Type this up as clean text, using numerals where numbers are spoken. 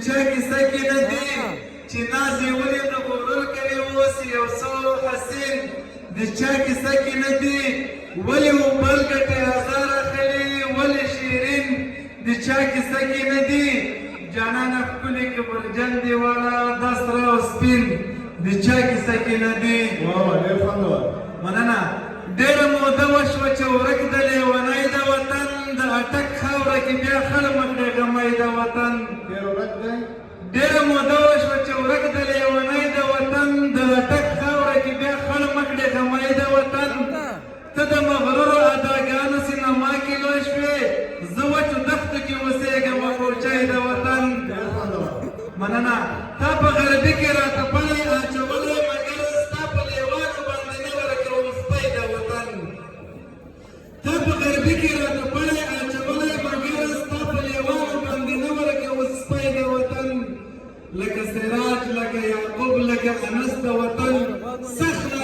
چا کیسه کې نه دي چې ناز یې ولې نه غرور کوي اوس یو څو حسین د چا کیسه کې نه دي ولې موبایل ګټې هزار اخلي ولې شیرین د چا کیسه کې نه دي جانانه ښکلې کبرجن دی والا دا سره او سپین د چا کیسه کې نه دي ډېر خوندور مننه ډېره موده وشوه چې ورک د لیونی د وطن د اټک خاوره کې بیا خړ مکړې غمی د وطن ډېر ورک دی ډېره موده وشوه چې ورک د لیونی د وطن د اټک خاوره کې بیا خړ مکړې غمی د وطن ته د مغرورو اداګانو سینما کې لوی شوې زه وچو دښتو کې اوسېږم مورچۍ د وطن مننه تا په غربي کې راته پړی اچولی مګر ستا په لیوانو باندې نه ورکوم سپی د وطن تا په غربي کې راته پړی اچولی مګر ستا په لیوانو باندې نه ورکوم سپی د وطن لکه سراج لکه یعقوب لکه انس د وطن سخت